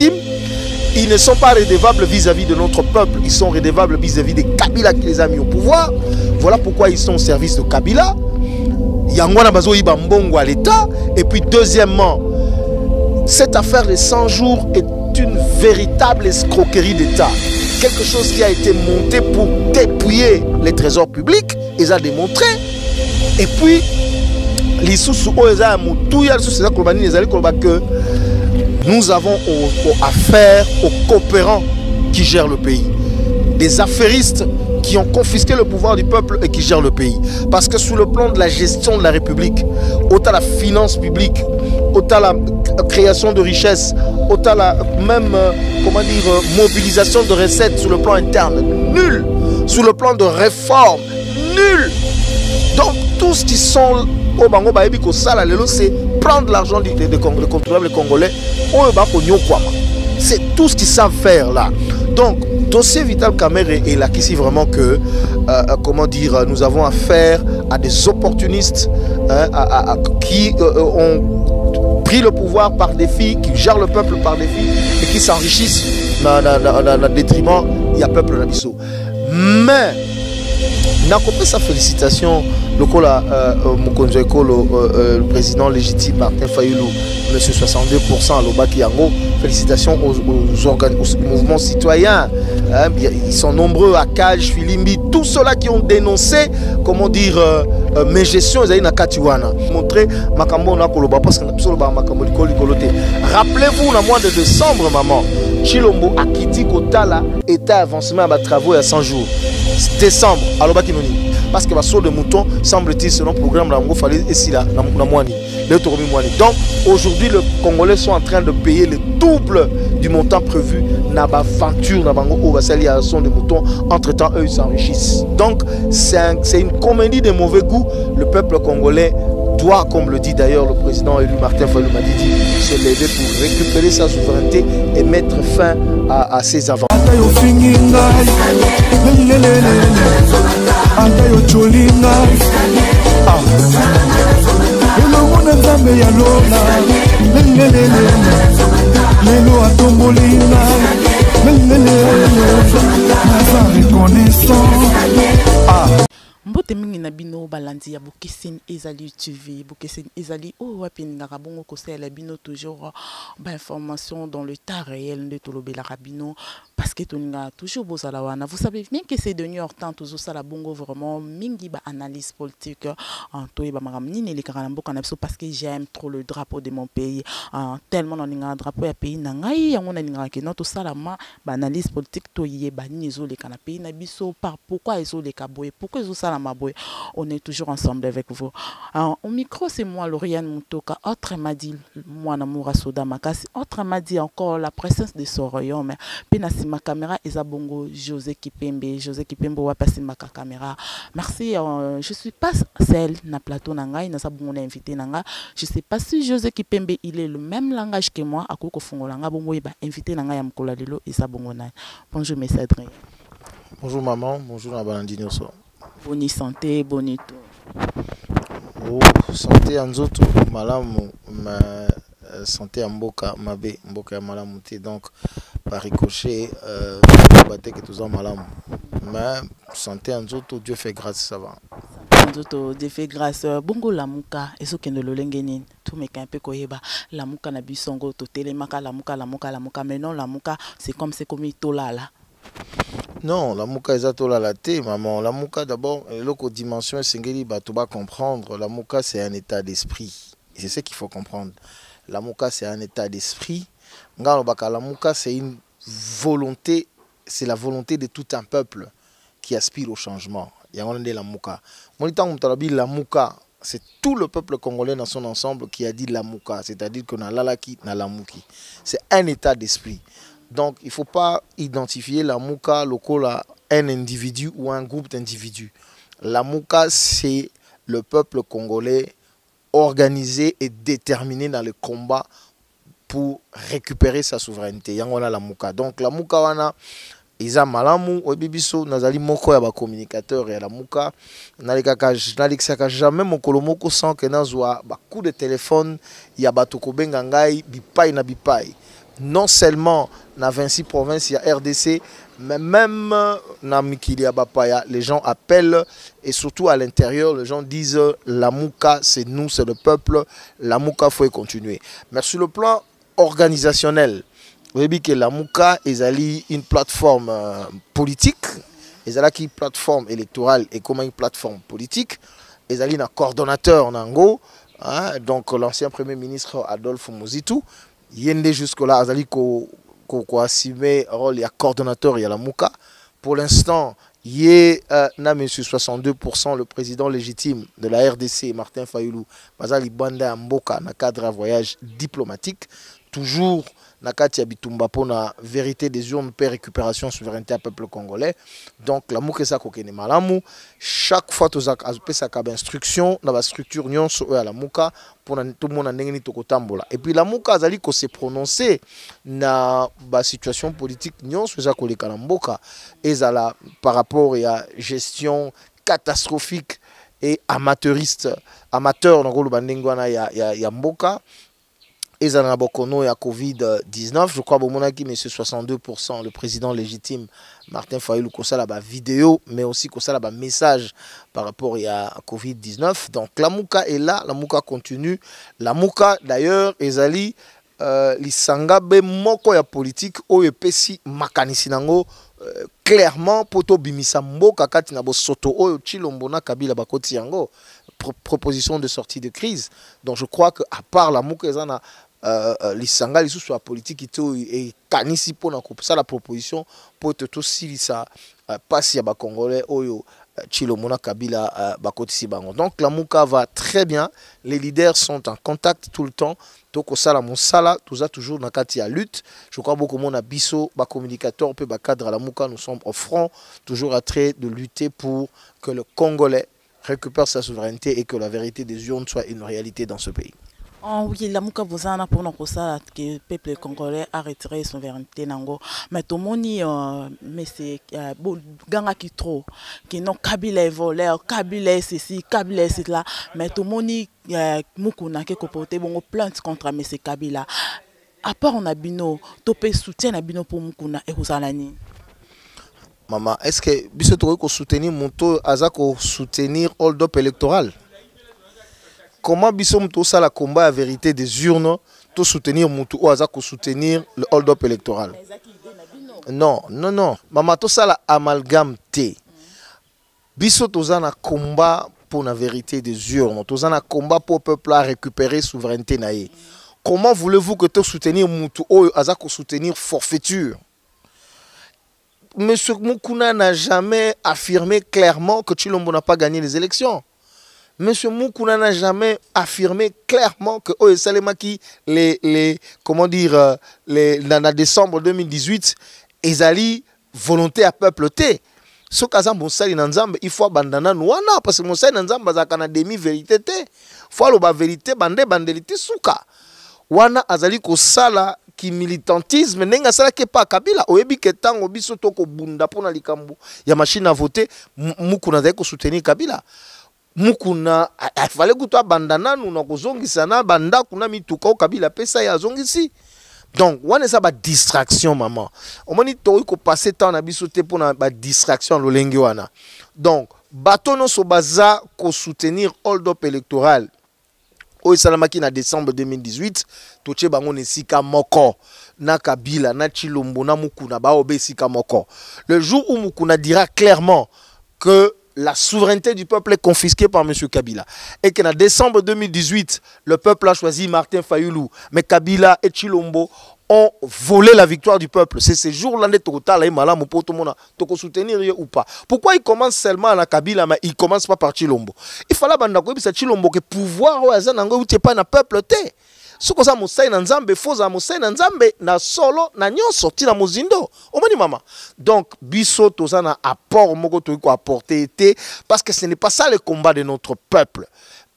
ils ne sont pas redevables vis-à-vis de notre peuple, ils sont redevables vis-à-vis des Kabila qui les a mis au pouvoir. Voilà pourquoi ils sont au service de Kabila. Yangwana Bazo Iba Mbongo à l'État. Et puis deuxièmement, cette affaire des 100 jours est une véritable escroquerie d'État. Quelque chose qui a été monté pour dépouiller les trésors publics, ils ont démontré. Et puis, nous avons affaire aux coopérants qui gèrent le pays. Des affairistes qui ont confisqué le pouvoir du peuple et qui gèrent le pays. Parce que sous le plan de la gestion de la République, autant la finance publique, autant la création de richesses, autant la même comment dire, mobilisation de recettes sur le plan interne, nul. Sous le plan de réforme, nul. Donc tout ce qui sont au Bango Baébiko Sala Lelo, c'est prendre l'argent des contribuables congolais. C'est tout ce qu'ils savent faire là. Donc, dossier Vital Kamerhe est là qui vraiment que, comment dire, nous avons affaire à des opportunistes qui ont pris le pouvoir par défi, qui gèrent le peuple par défi et qui s'enrichissent dans détriment il y a peuple Nabiso. Mais, n'a pas sa félicitation, le président légitime Martin Fayoulou, monsieur 62% à l'Obaki Yango. Félicitations aux mouvements citoyens. Ils sont nombreux à Kaj, Filimbi, tous ceux-là qui ont dénoncé, comment dire, mes gestions. Ils ont Katiwana. Montrer Makambo na Koloba parce que Makambo rappelez-vous, le mois de décembre, maman, Chilombo a quitté Kotala, état avancement à travaux il y a 100 jours. Décembre, à l'Obakinoni. Parce que la saut de mouton, semble-t-il, selon le programme, il fallait ici là, donc aujourd'hui, les Congolais sont en train de payer le double du montant prévu. Naba Venture, Nabango, Ovasalia, son de moutons. Entre-temps, eux, ils s'enrichissent. Donc, c'est une comédie de mauvais goût. Le peuple congolais doit, comme le dit d'ailleurs le président élu Martin Fayulu Madidi, se lever pour récupérer sa souveraineté et mettre fin à ses avantages. Mbote mingi na bino balandi ya Bokeseni Ezali TV, Bokeseni Ezali wapi ngaka bongo kosala bino toujours ba information dans le temps réel de tolobela rabino parce que toninga toujours bozala wana. Vous savez bien que c'est de New York temps toujours ça la bongo vraiment mingi ba analyse politique en toi ba maramni ne lekaka na mboka na biso parce que j'aime trop le drapeau de mon pays tellement on ninga drapeau ya pays na ngai yango na ninga ke notre salama ba analyse politique to yeba ni ezoleka na pays na biso par pourquoi ezoleka boye pourquoi ezosala maboye. On est toujours ensemble avec vous. Au micro, c'est moi, Lauriane Moutoka. Autre m'a dit, moi, Namoura Soda Makasi. Autre m'a dit encore la présence de ce royaume. Penasi ma caméra, Ezabongo, José Kipembe, va passer ma caméra. Merci. Je suis pas celle na plateau nanga, na sabongo na invité nanga. Je sais pas si José Kipembe, il est le même langage que moi. Akoko fongolanga, bongo iba invité nanga yamkola lelo, Ezabongo na. Bonjour, mes Adrien. Bonjour maman, bonjour Nabalandino so. Bonne santé, bonito. Oh, santé Anzoto, malamu, ma santé Mboka, mabe, Mboka ya malamu te, donc par ricochet, batte que tous en malamu. Mais santé Anzoto, Dieu fait grâce, ça va. Anzoto, Dieu fait grâce. Bongo lamuka, et ce qui ne le lengenin, tout me un peu koyeba, lamuka na bisongo, to telemaka, lamuka, mais non lamuka, c'est comme itola là. Non, la mouka est à la thé, maman. La mouka, d'abord, l'autre dimension, c'est tu vas comprendre. La mouka, c'est un état d'esprit. C'est ce qu'il faut comprendre. La mouka, c'est un état d'esprit. La mouka, c'est une volonté, c'est la volonté de tout un peuple qui aspire au changement. Il y a un la mouka. La mouka, c'est tout le peuple congolais dans son ensemble qui a dit la mouka, c'est-à-dire qu'on a l'alaki, on a la mouki. C'est un état d'esprit. Donc, il ne faut pas identifier la mouka local à un individu ou un groupe d'individus. La mouka, c'est le peuple congolais organisé et déterminé dans le combat pour récupérer sa souveraineté. Yangona la mouka. Donc, la mouka, eza malamu obibiso nazali moko ya ba communicateur ya la muka nalikaka jamais mokolo moko sans que nazwa ba coup de téléphone ya bato kobenga ngai bipai na bipai non seulement na 26 provinces ya RDC mais même na mikili ya bapaya les gens appellent et surtout à l'intérieur les gens disent la muka c'est nous c'est le peuple la muka faut continuer mais sur le plan organisationnel vous voyez que la Mouka est une plateforme politique, est une plateforme électorale et comme une plateforme politique, est un coordonnateur Nango, hein, donc l'ancien premier ministre Adolphe Mozitu, yende jusque là, azali ko assumer rôle ya coordonnateur ya la Mouka. Pour l'instant, il na monsieur 62% le président légitime de la RDC Martin Fayulu, bazali banda mboka na cadre à voyage diplomatique, toujours Nakati Bitumba pour la vérité des urnes pour récupération souveraineté à peuple congolais. Donc la moukesa kokene malamu chaque fois tu as instruction dans la structure nyon so à la mouka pour tout le monde ndengeni tokotambola. Et puis la mouka azali ko se prononcer na ba situation politique nyon so za koleka na mboka ezala par rapport à gestion catastrophique et amateur dans le bandengwana ya mboka. Et dans la Covid-19, je crois que mais c'est 62% le président légitime Martin Fayulu qui a la vidéo, mais aussi qui a la message par rapport à Covid-19. Donc la Mouka est là, la Mouka continue. La Mouka d'ailleurs, ezali lisangabe moko ya politique o epesi makanisi nango clairement poto bimisa mboka kati na bo soto oyo Chilombo na Kabila bakoti yango proposition de sortie de crise. Donc je crois que à part la Mouka ezana lisanga lisusu soit politique et kanisi pona ko ça la proposition pour tout si ça passe ya ba congolais oyo Chilombo na Kabila bakoti bango. Donc la Mouka va très bien, les leaders sont en contact tout le temps. Donc sala monsala tout ça toujours dans kati ya lutte. Je crois beaucoup mon abisso ba communicateur peu ba cadre à la Mouka nous sommes au front toujours à trait de lutter pour que le Congolais récupère sa souveraineté et que la vérité des urnes soit une réalité dans ce pays. Oh oui, la Mouka Bozana pour nous ça que le peuple congolais a retiré son souveraineté nango. Mais tout le monde mais c'est ganga qui trop qui non Kabila est voleur, Kabila est ceci, Kabila est cela. Mais tout le monde mukuna qui comporté bon plainte contre M. Kabila. À part on a bino, topé soutien na bino pour mukuna et Rosalani. Maman, est-ce que biso to ko soutenir monto azako soutenir hold up électoral? Comment bisom tout ça la combat à vérité des urnes tout soutenir Moutou ou Azako soutenir le hold-up électoral? Non, non, non. Maman tout ça la amalgame T. Biso tout ça na combat pour la vérité des urnes. Tout ça na combat pour le peuple à récupérer souveraineté naïe. Comment voulez-vous que tu soutenir Moutou ou Azako soutenir forfaiture? Monsieur Moukouna n'a jamais affirmé clairement que Chilombo n'a pas gagné les élections. Monsieur Moukouna n'a jamais affirmé clairement que Salemaki, comment dire, en décembre 2018, Ezali volonté à peuple T. Ce cas Monsali Nanzambe, il faut abandonner Nouana, parce que Monsali Nanzambe a une demi-vérité T. Il faut la vérité, bandelité souka. Wana Azali Kosala qui militantisme, nenga sala ke pa Kabila, oyebi ke tango biso toko bunda pona likambu, ya machine à voter, Moukouna zali ko soutenir Kabila. Mukuna il fallait que tu abandonnes nous na kozongisa na banda kuna mituka Kabila pesa ya zongisi. Donc wana ça ba distraction maman. Omoni to ko passer temps na biso te pour na ba distraction lolenge wana. Donc bato no so baza ko soutenir hold up électoral o salamaki na décembre 2018 toche bango nesika moko na Kabila na Chilombo na Mukuna ba obesika moko. Le jour où Mukuna dira clairement que la souveraineté du peuple est confisquée par M. Kabila. Et qu'en décembre 2018, le peuple a choisi Martin Fayulu. Mais Kabila et Chilombo ont volé la victoire du peuple. C'est ce jour-là que soutenir ou pas. Pourquoi il commence seulement à Kabila, mais il ne commence pas par Chilombo? Il fallait que Chilombo que pouvoir ou pas un peuple. Ce que ça mosai na nzambe foza mosai na nzambe na solo na nyon sorti na mozindo omoni mama. Donc biso toza na apport moko to ko apporter été parce que ce n'est pas ça le combat de notre peuple.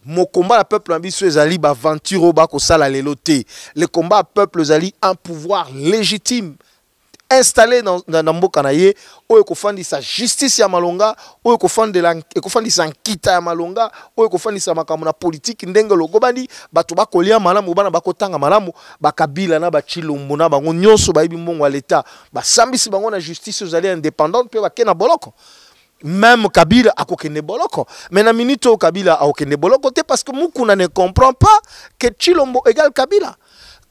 Mon combat le peuple ambitieux ezali ba aventure ba ko sala lelo te. Le combat peuple ezali un pouvoir légitime installé dans mboka na ye oyo kofandisa justice ya malonga oyo kofandisa nkita ya malonga oyo kofandisa makambo na politique ndenge logobandi bato bakolia malamu bana bakotanga malamu bakabila na bachilumbu na bango nyonso bayibi mbongo ya leta basambisi bango na justice ozali indépendante pe bakena boloko. Même Kabila a kokende boloko. Mais na minute Kabila a kokende boloko parce que Mukuna ne comprend pas que Chilombo égale Kabila.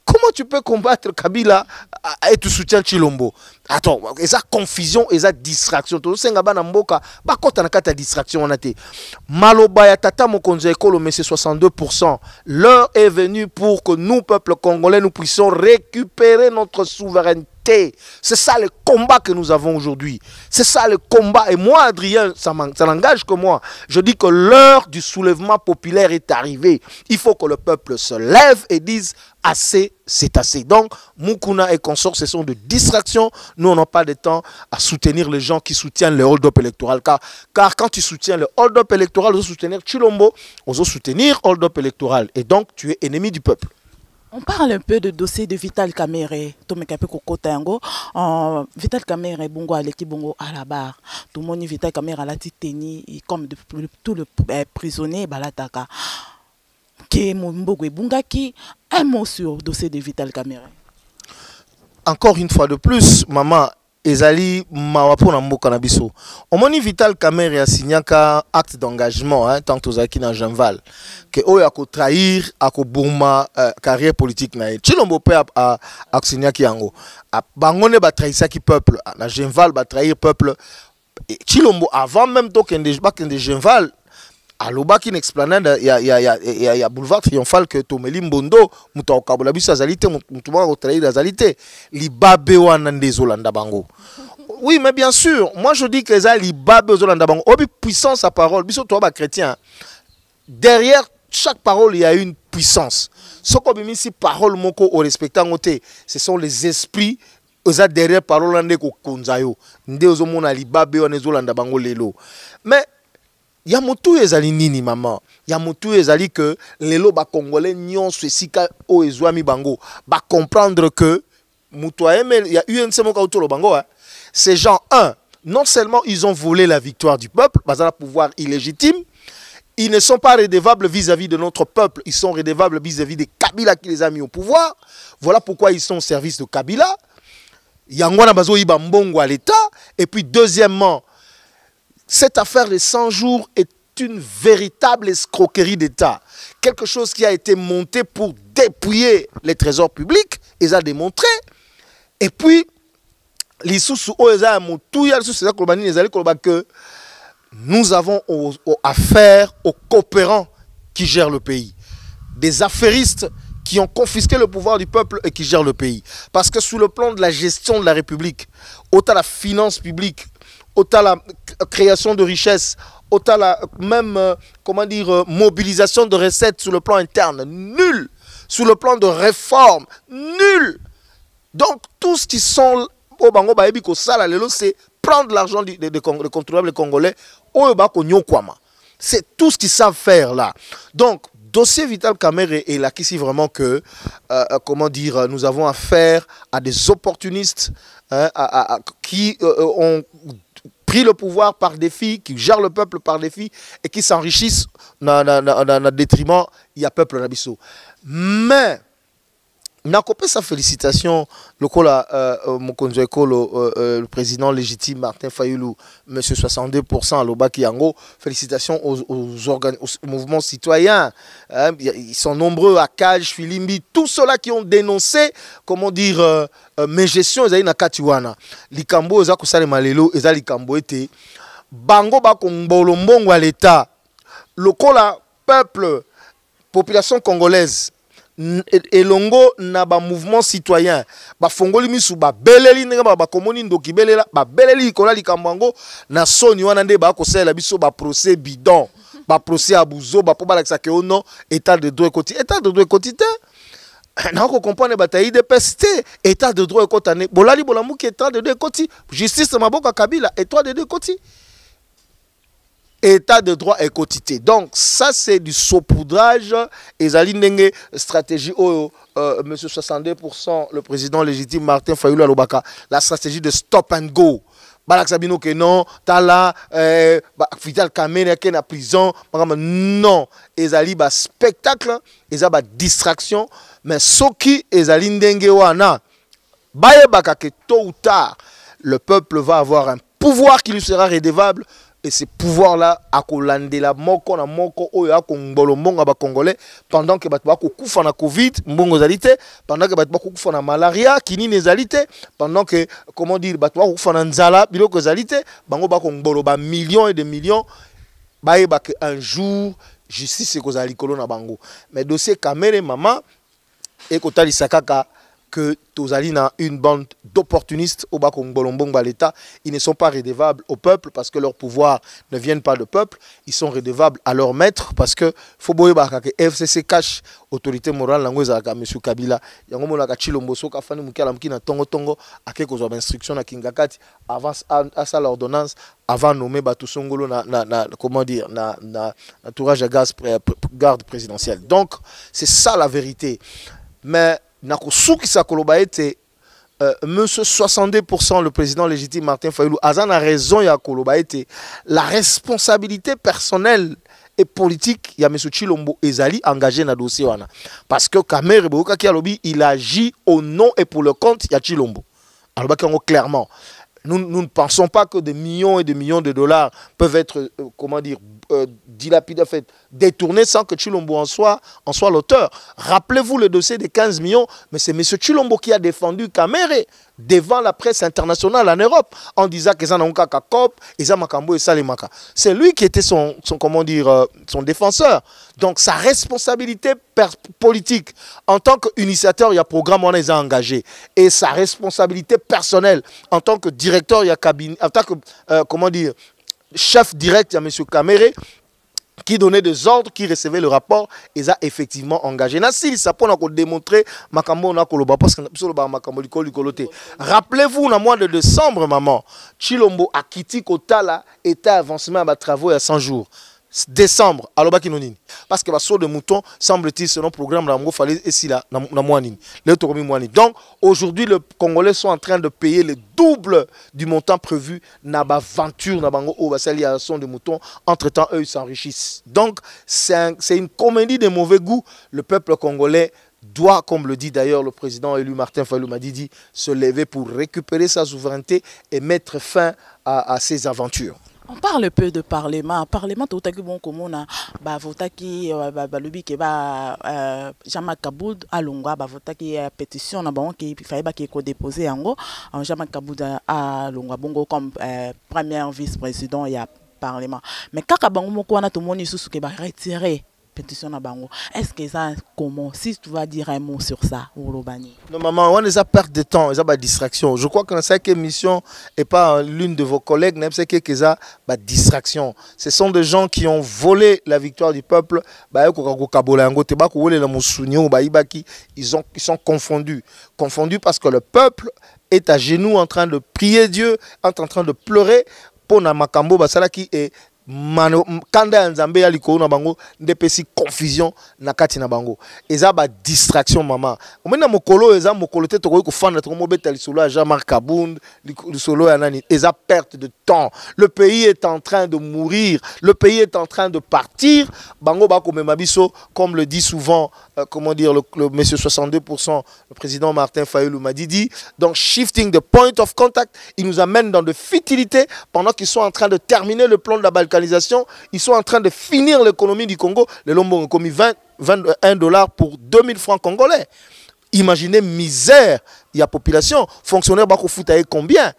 Comment tu peux combattre Kabila et tu soutiens Chilombo? Attends, il y a confusion, il y a distraction. Tout ça, il distraction. Maloba ya tata mokonzo ekolo, mais c'est 62%. L'heure est venue pour que nous, peuple congolais, nous puissions récupérer notre souveraineté. C'est ça le combat que nous avons aujourd'hui. C'est ça le combat. Et moi, Adrien, ça n'engage que moi. Je dis que l'heure du soulèvement populaire est arrivée. Il faut que le peuple se lève et dise assez, c'est assez. Donc, Mukuna et consorts, ce sont de distractions. Nous, on n'a pas de temps à soutenir les gens qui soutiennent le hold-up électoral. Car quand tu soutiens le hold-up électoral, vous soutenir Chilombo, vous soutenir hold-up électoral. Et donc, tu es ennemi du peuple. On parle un peu de dossier de Vital Kamerhe. Vital Kamerhe bongo aleki bongo à la barre. Tout le monde Vital Kamerhe a la titani comme tout le prisonnier balataka. Ke Mbogwe Bungaki, un mot sur le dossier de Vital Kamerhe. Encore une fois de plus, maman, ezali mawapo na mboka na biso. Omoni Vital Kamerhe a signé un acte d'engagement tant que tozaki na Janval que oyo ako trahir ako bouma carrière politique na ye. Chilombo pe a signé ki yango. Bangone ba trahisa ki peuple na Janval ba trahir peuple. Chilombo avant même to kende Janval aloba ki n'explanade ya boulevard triomphal que Tomeli Mbondo muta okabola biso azalité mutuma ko trahir azalité libabe wana ndezolanda bango. Oui, mais bien sûr, moi je dis que ça libabe ozolanda bango obi puissance à parole biso to ba chrétien. Derrière chaque parole il y a une puissance. Soko bimisi parole moko au respectant ngote, ce sont les esprits oza derrière parole ande ko konzayo. Nde ozomona libabe wana ezolanda bango lelo. Mais ya mutu ezali nini maman ya mutu ezali que lelo ba congolais nyonso esika o ezwami bango ba comprendre que mutu aime ya UNC moka utolo bango ces gens non seulement ils ont volé la victoire du peuple bazala pouvoir illégitime, ils ne sont pas redevables vis-à-vis de notre peuple, ils sont redevables vis-à-vis de Kabila qui les a mis au pouvoir. Voilà pourquoi ils sont au service de Kabila. Yangwana bazo yiba mbongo à l'état. Et puis deuxièmement, cette affaire de 100 jours est une véritable escroquerie d'État. Quelque chose qui a été monté pour dépouiller les trésors publics. Ils ont démontré. Et puis, nous avons affaire aux coopérants qui gèrent le pays. Des affairistes qui ont confisqué le pouvoir du peuple et qui gèrent le pays. Parce que sous le plan de la gestion de la République, autant la finance publique, autant la création de richesses, autant la même mobilisation de recettes sur le plan interne, nul. Sur le plan de réforme, nul. Donc, tout ce qui sont au Bango Baebi Kosala, c'est prendre l'argent des contribuables congolais, c'est tout ce qu'ils savent faire là. Donc, dossier Vital Kamerhe est là qui vraiment que, nous avons affaire à des opportunistes qui ont pris le pouvoir par défi, qui gèrent le peuple par défi et qui s'enrichissent dans détriment, il y a peuple Nabiso. Mais, Nakopé sa félicitation, le président légitime Martin Fayulu, monsieur 62% à l'Obaki Yango, félicitations aux mouvements citoyens. Ils sont nombreux à Kaj, Filimbi, tous ceux-là qui ont dénoncé, mes gestions, ils ont na Katiwana. Likambo, ils ont kusale malelo, ils ont likambo été. Bango bakombolo mbongo à l'État. Lokola peuple, population congolaise. Et longo na ba mouvement citoyen ba fongoli misu ba beleli ndenge ba komoni ndoki belela ba beleli kola likambango na soni wana nde ba ko sala biso ba procès bidon ba procès abuzo ba po ba lakisa ke ono état de droit côté état de droit côté na ko comprendre bataille de PST état de droit côté bolali bolamuki état de droit côté justice maboka Kabila état de droit côté état de droit et quotité. Donc, ça, c'est du saupoudrage et zali ndenge stratégie monsieur 62%, le président légitime Martin Fayulu Alobaka, la stratégie de stop and go. Balak Sabino que non, Tala, Vital Kamene qui est en prison, non, ezali ba spectacle, ezali ba distraction, mais soki ezali ndenge wana, baye baka que tôt ou tard, le peuple va avoir un pouvoir qui lui sera redevable. Et ce pouvoir-là, à kolandela moko na moko oyo akongolo mbonga ba congolais pendant que batba ko kufa na Covid mbongo zalité, pendant que batba ko kufa na malaria kinini zalité, pendant que comment dire batba ko kufa na nzala biloko zalité, bango ba kongolo ba millions et de millions baye ba que un jour justice ko za likolo na bango. Mais dossier Kamere maman et kotali sakaka que Tozali na une bande d'opportunistes au Bakongbolongbong l'État, ils ne sont pas redevables au peuple parce que leur pouvoir ne viennent pas du peuple, ils sont redevables à leur maître parce que Foboye Baka que FCC cache autorité morale langoza ka monsieur Kabila, yango mona ka Chilombo soka fani mukala mkina tongo tongo akeko zo instruction na Kingakati avant à sa l'ordonnance avant nommer Batu Songolo na comment dire na entourage à garde présidentielle. Donc c'est ça la vérité. Mais Nakosuki Sakoloba était monsieur 62%, le président légitime Martin Fayulu, Azan a raison, ya Koloba était la responsabilité personnelle et politique, il y a M. Chilombo Ezali engagé dans le dossier. Parce que Kamere Boka Kialobi, il agit au nom et pour le compte, il y a Chilombo. Alors, clairement, nous ne pensons pas que des millions et des millions de dollars peuvent être, comment dire, dilapidés, en fait, détournés sans que Chilombo en soit l'auteur. Rappelez-vous le dossier des 15 millions, mais c'est M. Chilombo qui a défendu Kamere devant la presse internationale en Europe en disant que c'est lui qui était son comment dire, son défenseur. Donc sa responsabilité politique en tant qu'initiateur, il y a programme on les a engagés, et sa responsabilité personnelle en tant que directeur, il y a cabinet, en tant que comment dire, chef direct, il y a M. Kamere qui donnait des ordres, qui recevait le rapport, et a effectivement engagé. Nassili, ça peut nous démontrer Makambo na koloba parce que Makambo likoloté. Rappelez-vous, dans le mois de décembre, maman, Chilombo a quitté Kotala, état avancement à travaux il y a 100 jours. Décembre, alors bakinonini. Parce que le saut de mouton, semble-t-il, selon le programme, il fallait ici là, donc, aujourd'hui, les Congolais sont en train de payer le double du montant prévu dans la venture, dans la son de mouton. Entre-temps, eux, ils s'enrichissent. Donc, c'est une comédie de mauvais goût. Le peuple congolais doit, comme le dit d'ailleurs le président élu Martin Fayulu Madidi, se lever pour récupérer sa souveraineté et mettre fin à ses aventures. On parle peu de Parlement. Parlement, tout à bon comme on a voté qui Balubi qui va Jean-Marc Kaboud à Longa, voté qui pétition qui fallait qui déposer en gros Jean-Marc Kaboud à Longa bongo comme premier vice-président il y a Parlement. Mais quand Kabango ko na tout monde sous qui va retirer pétition na bango. Est-ce que ça comment si tu vas dire un mot sur ça Urobani? Non maman, on les a perte de temps, ils ont pas distraction. Je crois que dans cette émission et pas l'une de vos collègues n'aime c'est que ça ba distraction. Ce sont des gens qui ont volé la victoire du peuple. Ils sont confondus parce que le peuple est à genoux en train de prier Dieu, en train de pleurer pour Namakambo basala qui est kanda nzambe ya likolo na bango ndepesi confusion na kati na bango eza ba distraction maman omena mokolo eza mokolo te tokoki kofanda to mobeta lisolo ya Jean-Marc Kabound lisolo ya nani eza perte de temps. Le pays est en train de mourir, le pays est en train de partir, bango ba komema biso comme le dit souvent comment dire le monsieur 62%, le président Martin Fayulu Madidi. Donc shifting the point of contact, il nous amène dans de futilités pendant qu'ils sont en train de terminer le plan de la balkanisation, ils sont en train de finir l'économie du Congo. Les Lombo ont commis 21 $ pour 2000 francs congolais. Imaginez misère, il y a population, fonctionnaire bako foutaye combien?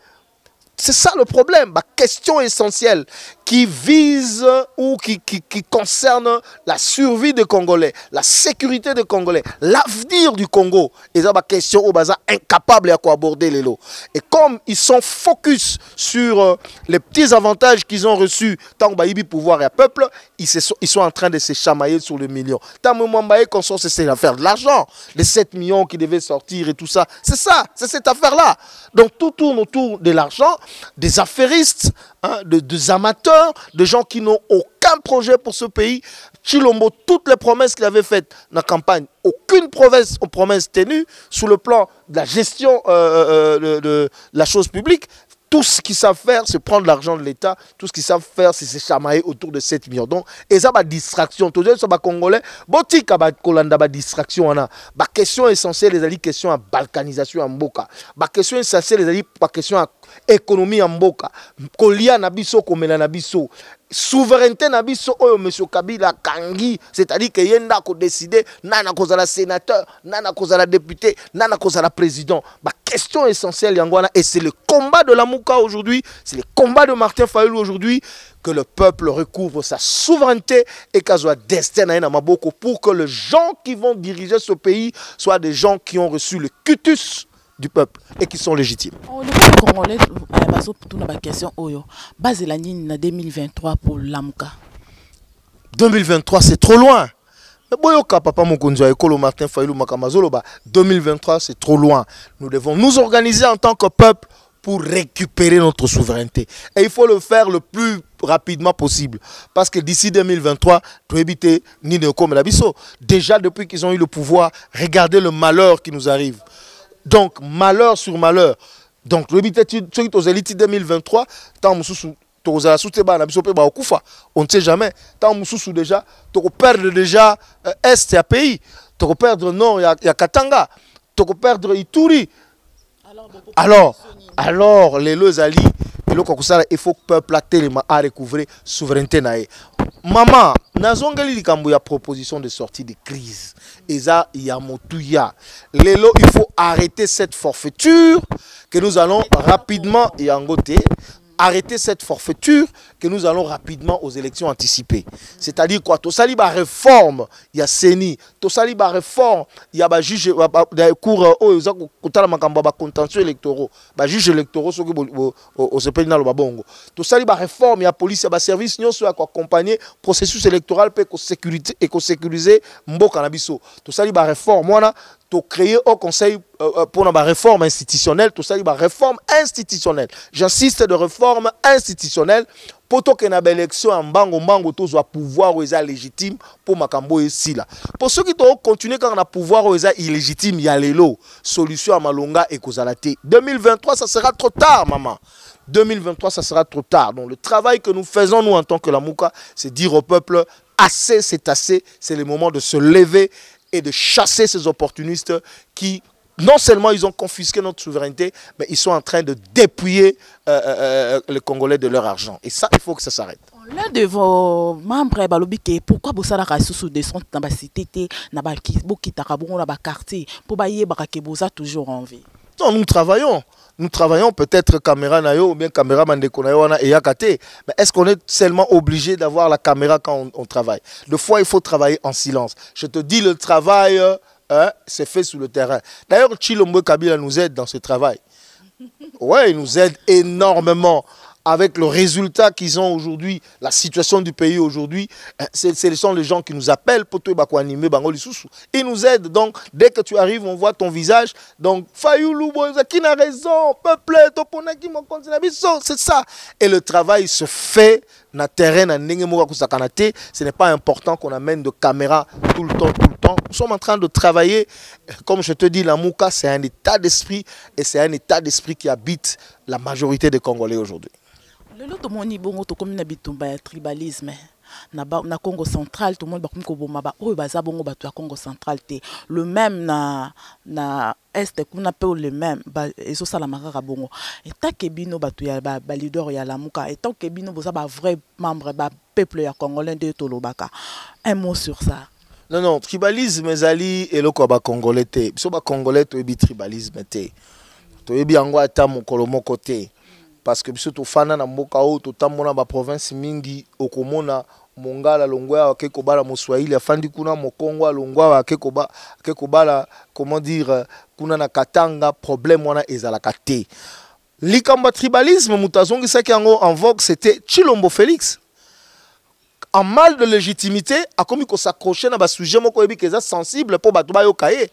C'est ça le problème, ma question essentielle qui vise ou qui concerne la survie des Congolais, la sécurité des Congolais, l'avenir du Congo. Et ça, ma question au bazar incapable à quoi aborder les lots. Et comme ils sont focus sur les petits avantages qu'ils ont reçus, tant que pouvoir et peuple, ils sont en train de se chamailler sur le million. Tant que qu'on sort, c'est l'affaire de l'argent, les 7 millions qui devaient sortir et tout ça. C'est ça, c'est cette affaire-là. Donc tout tourne autour de l'argent, des affairistes, hein, des amateurs, de gens qui n'ont aucun projet pour ce pays. Chilombo, toutes les promesses qu'il avait faites dans la campagne, aucune promesse tenue sur le plan de la gestion de la chose publique. Tout ce qu'ils savent faire, c'est prendre l'argent de l'État. Tout ce qu'ils savent faire, c'est se chamailler autour de 7 millions. Donc, et ça, c'est distraction. Tout ça, c'est Congolais. Botique, c'est distraction. La question essentielle, les questions à balkanisation en Mboka. La question essentielle, les question à économie en Mboka. Kolia nabiso, komena nabiso. Souveraineté nabiso, oyo monsieur Kabila Kangi, c'est-à-dire que yenda ko décider, nana kozala sénateur, nana kozala député, nana kozala président. La question essentielle, Yangwana, et c'est le combat de la Mouka aujourd'hui, c'est le combat de Martin Fayulu aujourd'hui, que le peuple recouvre sa souveraineté et qu'elle soit destinée à Maboko pour que les gens qui vont diriger ce pays soient des gens qui ont reçu le cutus du peuple et qui sont légitimes. Le Congolais, la question Oyo, base la ligne 2023 pour l'Amouka. 2023, c'est trop loin. Boyoka papa Mokonzo Ekolo Martin Fayulu Makamazolo, 2023, c'est trop loin. Nous devons nous organiser en tant que peuple pour récupérer notre souveraineté. Et il faut le faire le plus rapidement possible. Parce que d'ici 2023, tu éviter ni de comme la biso. Déjà, depuis qu'ils ont eu le pouvoir, regardez le malheur qui nous arrive. Donc, malheur sur malheur. Donc, le but est aux élites 2023, tant on ne sait jamais. Tant déjà, tu peux perdre déjà Est et pays. Tu peux perdre Nord et Katanga. Tu peux perdre Ituri. Alors, les deux alliés, il faut que le peuple a recouvrir la souveraineté. Maman, il y a proposition de sortie de crise. Et ça, il y a Motouya. Il faut arrêter cette forfaiture que nous allons rapidement, et en côté, arrêter cette forfaiture que nous allons rapidement aux élections anticipées. C'est-à-dire quoi? Tosali ba réforme, il y a Seni. Tosali ba réforme, il y a ba juge cour kotala makambo ba contentieux électoraux. Ba juge électoraux soki au sepeli na lo babongo. Tosali ba réforme, il y a police, il y a ba service nyonso ya accompagner processus électoral pe ko sécurité et ko sécuriser mboka na biso. Tosali ba réforme wana to créer au conseil pour la réforme institutionnelle, tout ça, il y a réforme institutionnelle. J'insiste de réforme institutionnelle pour que la élection en bango tout soit pouvoir ou légitime pour Makambo et Sila. Pour ceux qui doivent continuer quand on a pouvoir ou illégitime, il y a les lots. Solution à Malonga et Kozalate. 2023, ça sera trop tard, maman. 2023, ça sera trop tard. Donc le travail que nous faisons, nous, en tant que la Mouka, c'est dire au peuple, assez, c'est le moment de se lever et de chasser ces opportunistes qui, non seulement ils ont confisqué notre souveraineté, mais ils sont en train de dépouiller les Congolais de leur argent. Et ça, il faut que ça s'arrête. L'un de vos membres, pourquoi vous avez sous descente dans la cité, dans le quartier, pour que toujours en vie? Non, nous travaillons. Nous travaillons peut-être caméra nayo ou bien caméra mandeko nayo et yakate. Mais est-ce qu'on est seulement obligé d'avoir la caméra quand on travaille? Des fois, il faut travailler en silence. Je te dis, le travail c'est fait sur le terrain. D'ailleurs, Chilombo Kabila nous aide dans ce travail. Ouais, il nous aide énormément. Avec le résultat qu'ils ont aujourd'hui, la situation du pays aujourd'hui, ce sont les gens qui nous appellent pour te animer Bango Lisusu. Ils nous aident. Donc, dès que tu arrives, on voit ton visage. Donc, Fayulu, qui n'a raison, peuple, c'est ça. Et le travail se fait na terrain, ce n'est pas important qu'on amène de caméras tout le temps. Nous sommes en train de travailler. Comme je te dis, la Mouka, c'est un état d'esprit. Et c'est un état d'esprit qui habite la majorité des Congolais aujourd'hui. Le lot de mon niveau, tout comme un tribalisme. Na Congo central, tout le monde va Congo central. Le même na est qu'on appelle le même. Et ça la marara bongo. Et tant que bino batuya leader ya la Mouka. Et tant que bino vous avez vrai membre peuple ya congolais de Tolobaka. Un mot sur ça. Non, tribalisme zali et le quoi congolais te. So ba congolais to ebi tribalisme te. To ebi ango ata mokolo moko te. Parce que surtout fana na mboka o to tamona ba province mingi okomona Mongala longwa wa kekobala Moswahili afandi kuna Mokongo longwa wa kekobala comment dire kuna na Katanga problème wana ezalaka te. Likamba tribalisme mutazongi saki yango en vogue c'était Chilombo Félix. En mal de légitimité a commis qu'on s'accrochait dans ba sujet moko ebi keza sensible pour bato ba yokaye.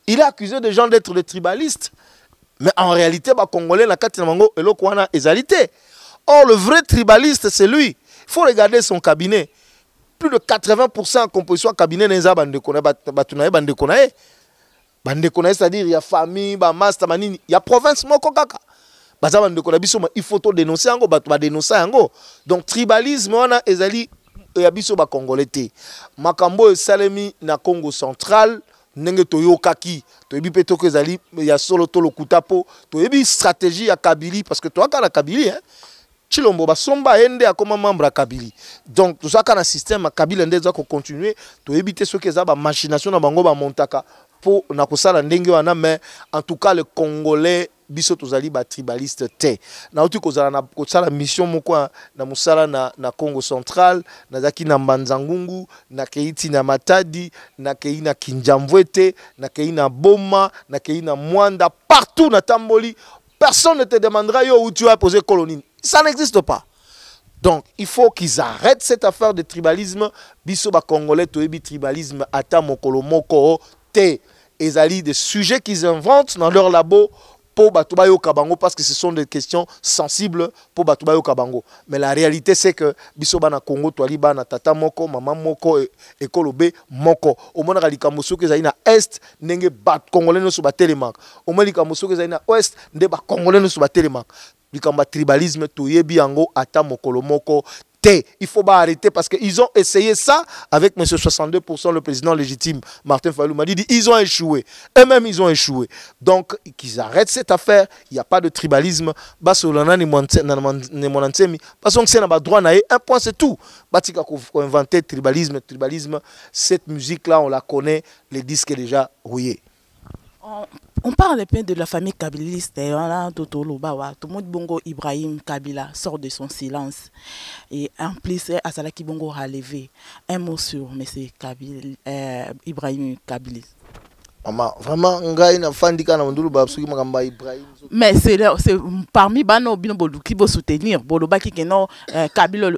Il a accusé des gens d'être des tribalistes. Mais en réalité, les Congolais, la Katinamango et l'Okwana est alité. Or, le vrai tribaliste, c'est lui. Il faut regarder son cabinet. plus de 80% en composition cabinet neza bande konae batunae bande konae. Bande konae c'est-à-dire il y a famille, ba master manini, il y a province moko kaka. Baza bande konae biso il faut to dénoncer yango batu ba dénoncer yango. Donc tribalisme wana ezali ya biso ba congolais te. Makambo esalemi na Congo central ndenge toyokaki toyebi pe to kezali ya solo to lokuta po toyebi stratégie ya Kabili parce que toi kana Kabili hein Chilombo basomba ende akoma membre ya Kabili. Donc tout ça kana système ya Kabila ndeza ko continuer toyebi te soki eza ba machination na bango ba montaka po na kosala ndenge wana mais en tout cas le Congolais biso tozali ba tribaliste te na uti kozala na kosala mission moko na musala na Congo central na zaki na Mbanzangungu na Keiti na Matadi na Kei na Kinjamvwete na Kei na Boma na Kei na Mwanda partout na Tamboli personne ne te demandera yo où tu as posé colonie, ça n'existe pas. Donc il faut qu'ils arrêtent cette affaire de tribalisme biso ba congolais toyebi tribalisme ata mokolo moko te ezali des sujets qu'ils inventent dans leur labo pour Batubayo Kabango parce que ce sont des questions sensibles pour Batubayo Kabango. Mais la réalité c'est que biso bana Congo toali bana tata moko maman moko ekolobe moko. Au moins likambo soki ezali na est ndenge bat congolais no so batelemak. Au moins likambo soki ezali na ouest ndenge ba congolais no so batelemak. Likambo tribalisme toyebi yango ata mokolo moko. Il faut pas arrêter parce qu'ils ont essayé ça avec M. 62%, le président légitime Martin Fayulu m'a dit ils ont échoué. Eux-mêmes ils ont échoué. Donc qu'ils arrêtent cette affaire, il n'y a pas de tribalisme. Parce que c'est un droit, un point c'est tout. Parce qu'on a inventé tribalisme, cette musique-là on la connaît, les disques est déjà rouillé. On parle peu de la famille kabiliste, tout le monde bongo Ibrahim Kabila sort de son silence et en plus Asalaki bongo a levé un mot sur M. Ibrahim Kabila. Maman, vraiment, mais c'est parmi bano bino qui veut soutenir Boloba qui que non Kabila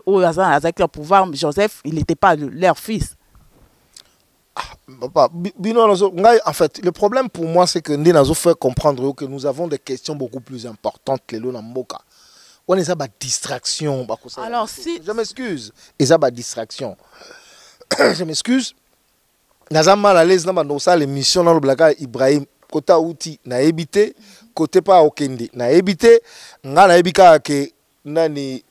avec le pouvoir Joseph il n'était pas leur fils. En fait, le problème pour moi, c'est que nous avons fait comprendre que nous avons des questions beaucoup plus importantes que l'on a moka. On est à la distraction. Alors, si... Je m'excuse. Et ça, distraction. Je m'excuse. Nous avons mal à l'aise dans l'émission dans le Blaka Ibrahim. Côté outil, n'a évité. Côté pas Okende, n'a évité. N'a évité que Nani.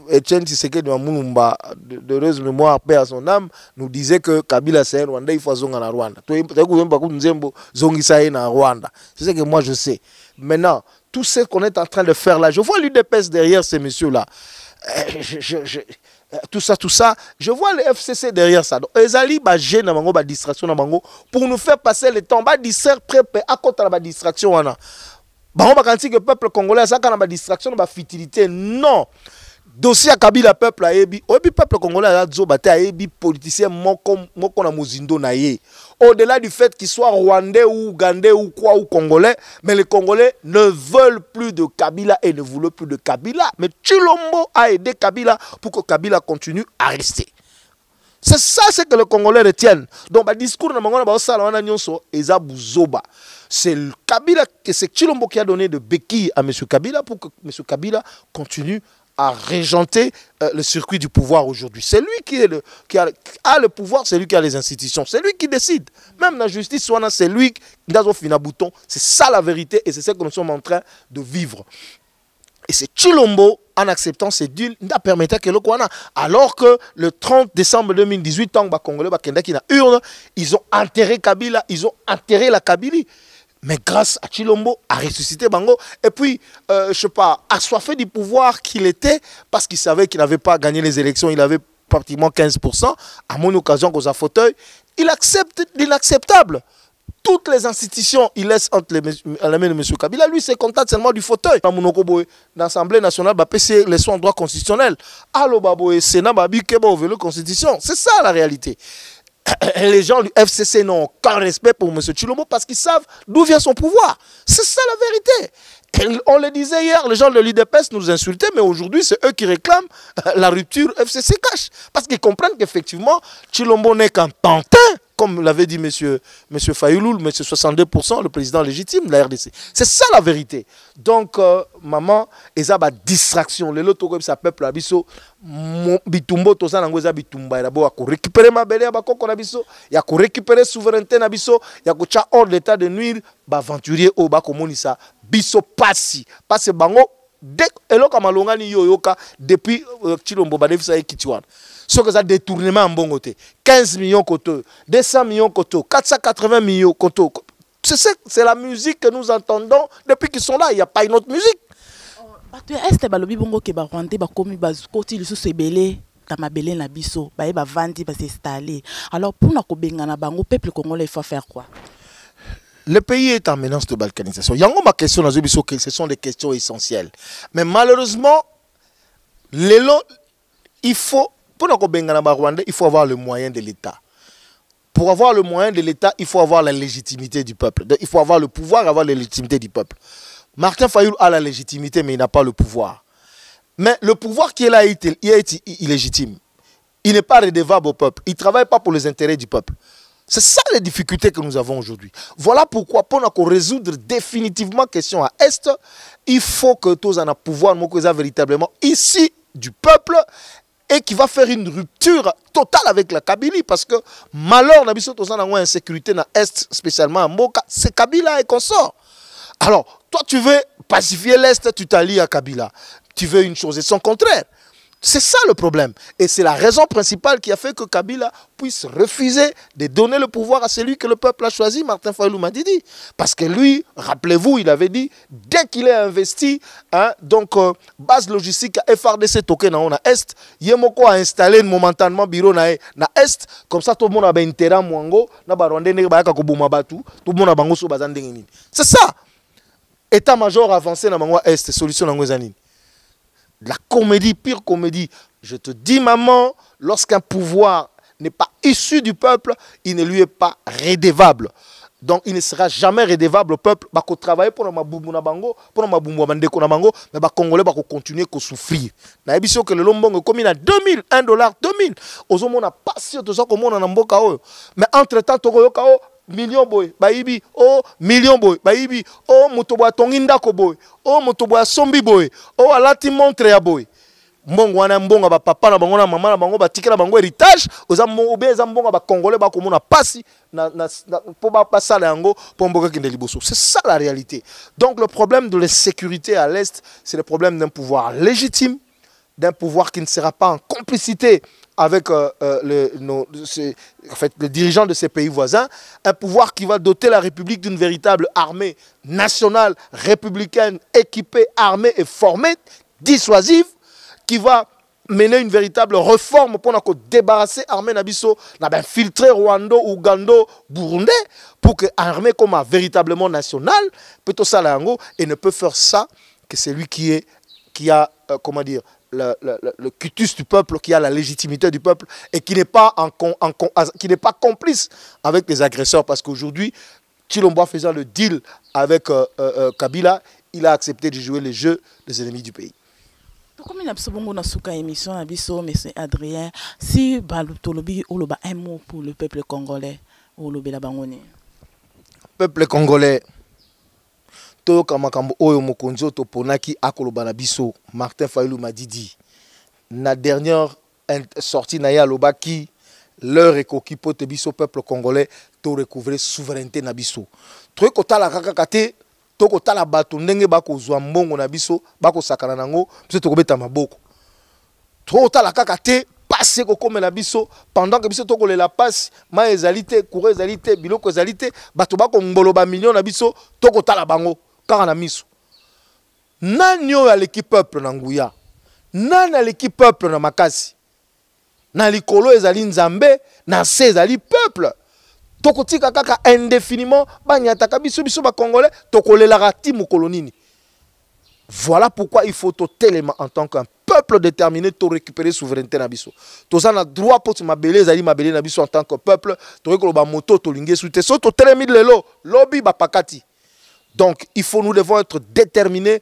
Etienne Tshisekedi Mulumba, d'heureuse mémoire, paix à son âme, nous disait que Kabila c'est un Rwanda, il faut zonga na Rwanda. C'est ce que moi je sais. Maintenant, tout ce qu'on est en train de faire là, je vois l'UDPS derrière ces messieurs-là. Tout ça, je vois le FCC derrière ça. Donc, Ezali ba gêne na bango ba distraction na bango pour nous faire passer le temps, ba distraire près à côté de la distraction wana. Ba on que le peuple congolais ça kana ba distraction ba futilité. Non. Dossier à Kabila peuple a ebi, obi peuple congolais a zobate a ebi politicien moko na muzindo na ye. Au-delà du fait qu'il soit rwandais ou ougandais ou quoi ou congolais, mais les Congolais ne veulent plus de Kabila et ne voulaient plus de Kabila. Mais Chilombo a aidé Kabila pour que Kabila continue à rester. C'est ça ce que les Congolais retiennent. Donc le discours de Mangona Baosala wana nyonso eza buzoba. C'est Kabila, c'est Chilombo qui a donné de béquilles à M. Kabila pour que M. Kabila continue à régenter le circuit du pouvoir aujourd'hui. C'est lui qui a le pouvoir, c'est lui qui a les institutions, c'est lui qui décide. Même la justice, c'est lui qui a un bouton. C'est ça la vérité et c'est ça que nous sommes en train de vivre. Et c'est Chilombo, en acceptant ces deals, n'a permis que le Kwana. Alors que le 30 décembre 2018, tant que Congolais, qui n'a urne, ils ont enterré Kabila, ils ont enterré la Kabylie. Mais grâce à Chilombo, a ressuscité Bango. Et puis, je ne sais pas, assoiffé du pouvoir qu'il était, parce qu'il savait qu'il n'avait pas gagné les élections, il avait pratiquement 15%, à mon occasion, qu'on a fauteuil, il accepte l'inacceptable. Toutes les institutions, il laisse entre la main de M. Kabila. Lui, c'est content seulement du fauteuil. Dans l'Assemblée nationale, c'est les soins en droit constitutionnel. Alors, Sénat, la Constitution. C'est ça la réalité. Les gens du FCC n'ont aucun respect pour M. Chilombo parce qu'ils savent d'où vient son pouvoir. C'est ça la vérité. Et on le disait hier, les gens de l'UDPS nous insultaient, mais aujourd'hui, c'est eux qui réclament la rupture FCC cash. Parce qu'ils comprennent qu'effectivement, Chilombo n'est qu'un pantin comme l'avait dit monsieur Fayoulou, monsieur 62%, le président légitime de la RDC. C'est ça la vérité. Donc, maman, et ça, distraction. Le lot, comme ça, peuple, abisso, bitumbo, tout ça, n'angoza bitumba, il a récupérer ma belle, il a récupérer souveraineté, il a hors l'état de nuire, aventurier au bas, comme ça, bisso passi, passe bango, dès que depuis Chilombo, ça est Kituan. Ce que ça détournement en bon côté. 15 millions côté, 200 millions côté, 480 millions côté. C'est la musique que nous entendons depuis qu'ils sont là. Il n'y a pas une autre musique. Est-ce que balobi bongo ke ba Rwandais ba komi ba koti lisu sebele kama belé na biso ba ba vandi ba s'installer. Alors pour na ko bengana bango peuple congolais il faut faire quoi? Le pays est en menace de balkanisation. Il y a ma question dans ce que ce sont des questions essentielles. Mais malheureusement, il faut pour na ko bengana ba Rwandais, il faut avoir le moyen de l'État. Pour avoir le moyen de l'État, il faut avoir la légitimité du peuple. Il faut avoir le pouvoir, avoir la légitimité du peuple. Martin Fayoulou a la légitimité, mais il n'a pas le pouvoir. Mais le pouvoir qui est là, il est illégitime. Il n'est pas redevable au peuple. Il ne travaille pas pour les intérêts du peuple. C'est ça les difficultés que nous avons aujourd'hui. Voilà pourquoi, pour nous résoudre définitivement la question à Est, il faut que tous en a pouvoir, véritablement ici du peuple, et qui va faire une rupture totale avec la Kabylie. Parce que malheur, n'a pas insécurité dans l'Est, spécialement à Moka, c'est Kabila et consort. Alors, toi, tu veux pacifier l'Est, tu t'allies à Kabila. Tu veux une chose et son contraire. C'est ça le problème. Et c'est la raison principale qui a fait que Kabila puisse refuser de donner le pouvoir à celui que le peuple a choisi, Martin Fayoulou Madidi. Parce que lui, rappelez-vous, il avait dit, dès qu'il est investi, base logistique à FRDC token na Est, Yemoko a installé momentanément bureau na Est, comme ça tout le monde a un terrain mwango, na ba Rwandais ne ba ka ko buma batu, tout le monde a bango so bazande ngini. C'est ça. État-major avancé dans Bango Est, solution dans Ngozanine. La comédie, pire comédie. Je te dis, maman, lorsqu'un pouvoir n'est pas issu du peuple, il ne lui est pas redevable. Donc, il ne sera jamais redevable au peuple. Il va travailler pour ma boumou na bango, pour ma boumou bandeko na bango, mais les Congolais vont continuer à souffrir. Na émission que le lombongo comme il a 2000, $1, 2000. Aux hommes, on n'a pas sûr de ça comme on a mboka. Mais entre-temps, Togo Kao, million boy, baibi, oh, million boy, baibi, oh, motoboa tonginda ko boy, oh, motoboa sombi boy, oh, alati montre ya boy. Mbongo wana mbongo ba papa na bango na mama na bango ba tikela bango héritage, oza mbongo ba congolais ba komona pasi na po ba pasala yango po mboka kende liboso. C'est ça la réalité. Donc le problème de l'insécurité à l'Est, c'est le problème d'un pouvoir légitime, d'un pouvoir qui ne sera pas en complicité avec les dirigeants de ces pays voisins, un pouvoir qui va doter la République d'une véritable armée nationale, républicaine, équipée, armée et formée, dissuasive, qui va mener une véritable réforme pour nous débarrasser l'armée Nabiso, filtrer Rwanda, Ouganda, Burundi, pour que l'armée comme véritablement nationale, peut tout ça et ne peut faire ça que celui qui a comment dire, le cutus du peuple, qui a la légitimité du peuple et qui n'est pas, complice avec les agresseurs. Parce qu'aujourd'hui, Chilombo faisant le deal avec Kabila, il a accepté de jouer les jeux des ennemis du pays. Comme il a une émission, M. Adrien, si Balutolobi ou un mot pour le peuple congolais ou le Bélabangoni. Peuple congolais. Toyoka makambo oyo mokonzo to ponaki akoloba na biso Martin Fayoulou Madidi na dernière sortie na ya lobaki l'heure ekoki po te biso peuple congolais to recouvrer souveraineté na biso to kotala kaka kate to kotala bato ndenge bakozwa mbongo na biso bakosakana nango biso to kobeta maboko to kotala kaka te passe ko komela biso pendant que biso to kolela passe ma ezalité coureur ezalité biloko ezalité bato bako ngoloba million na biso to kotala bango car na miso nani oyo aleki peuple na nguya nani aleki peuple na makasi na likolo ezali nzambe na se ezali peuple tokotika kaka indéfiniment banyataka biso ba congolais tokolelaka ti mokolo nini. Voilà pourquoi il faut totalement en tant qu'un peuple déterminé to récupérer souveraineté na biso. Toza na droit pour te mabele ezali mabele na biso en tant que peuple to rekoloba moto to linge soute so to telemi lelo lobby ba pakati. Donc, nous devons être déterminés.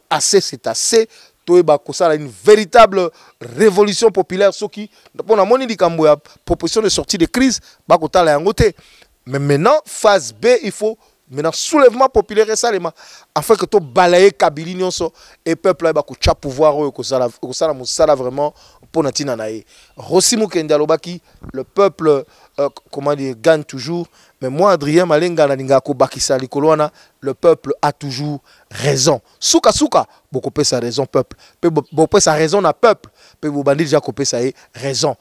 Assez, c'est assez. toyeba kosala une véritable révolution populaire soki pona moni likambo ya proposition de sortie de crise ba kotala yango te. Mais maintenant phase B, il faut maintenant soulèvement populaire et salema afin que to balayer Kabili nyonso et peuple ba ko tcha pouvoir ko sala musala vraiment pour natina nae. Rossi Mukende alobaki le peuple comment dire gagne toujours, mais moi Adrien Malenga na ninga ko bakisa likoloana, le peuple a toujours raison. Souka beaucoup pe sa raison peuple. Pe beaucoup sa raison na peuple. Pe bo bandi déjà ko pe sa raison.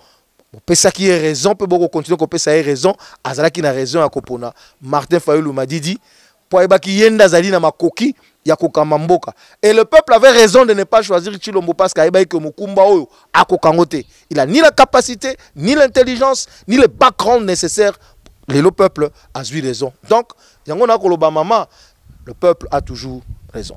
Pe sa qui est raison pe beaucoup continuer ko pe sa raison, azala qui na raison à kopona. Martin Fayulu m'a dit po eba ki yenda zali na makoki ya kokamamboka. Et le peuple avait raison de ne pas choisir Chilombo parce que Mukumba oyo akokangote. Il a ni la capacité, ni l'intelligence, ni le background nécessaire. Le peuple a eu raison. Donc, le peuple a toujours raison.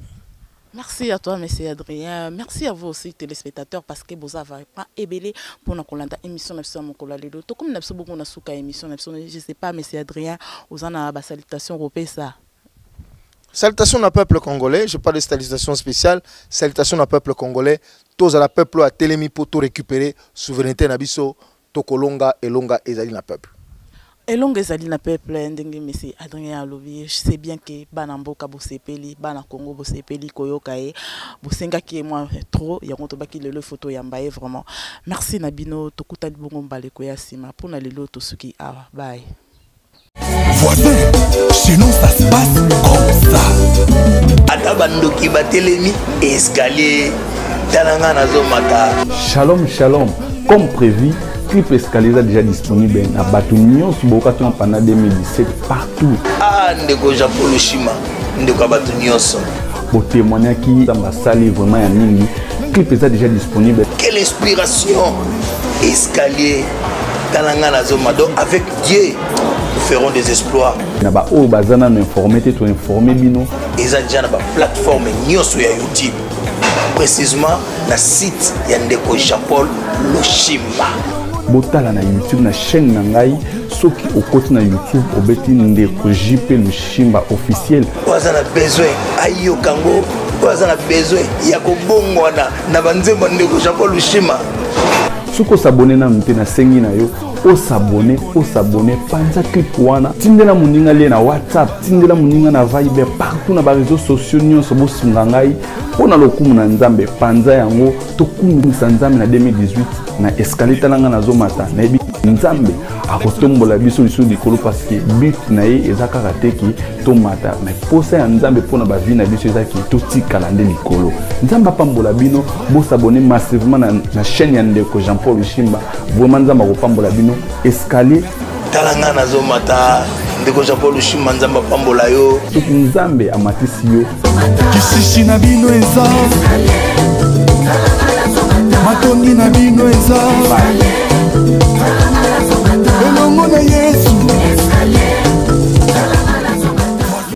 Merci à toi, monsieur Adrien. Merci à vous aussi, téléspectateurs, parce que vous avez pas ébélé pour notre émission. Comme nous avons beaucoup de émission, je ne sais pas, monsieur Adrien, vous en avez une salutation européenne. Salutation au peuple congolais, je parle de salutation spéciale. Salutation au peuple congolais. Tous à la peuple a télémi pour tout récupérer souveraineté nabiso, tokolonga et longa ezali na peuple. Et longa ezali na peuple ndenge monsieur Adrien alobi, je sais bien que bana mboka bosepeli, bana Congo bosepeli koyoka e bosenga ki moi trop ya konto baki le photo ya mbaye vraiment. Merci Nabino tokuta libongo mbale ko ya sima pour na lelo to suki awa. Bye. Voisin, chez nous ça se passe comme ça. Atabandoki batelemi escalier talanga nazomata. Shalom shalom, comme prévu, clip escalier est déjà disponible à Batunion sur Bokaton pendant 2017 partout. Ah ndeko Japon Lushima, ndeko Batunion so. Pour témoigner qui dans ma salle vraiment ya mingi, clip est déjà disponible. Quelle inspiration! Escalier talanga nazomata avec Dieu. Nous ferons des exploits. Naba o bazana m'informer te to informer bino. Eza déjà na ba plateforme nyonso ya YouTube. Précisément na site ya ndeko Jean-Paul Lushima. Botala na YouTube na chaîne na ngai soki okoti na YouTube obeti ndeko JP Lushimba officiel. Oza na besoin ayo kango, oza na besoin ya kobongwana na banzembo ndeko Jean-Paul Lushima. Suko s'abonner na mute na sengi na yo o s'abonner panza clip wana tindela muninga le na WhatsApp tindela muninga na Viber partout na ba réseaux sociaux nyonso bo sunga ngai pona lokumu na nzambe panza yango tokumisa nzambe na 2018 na escalier talanga na zomata na ebi nzambe akotombola biso liso likolo parce que but na ye ezaka kateki tomata na posa ya nzambe pona ba vie na biso ezaki totikala nde likolo nzamba pambola bino bo s'abonner massivement na chaîne ya ndeko Jean-Paul Lushimba vraiment nzamba ko pambola bino escalier talanga na zomata ndeko Jean-Paul Lushimba nzamba pambola yo soki nzambe amatisi yo Kishishi na bino eza Matongi na bino eza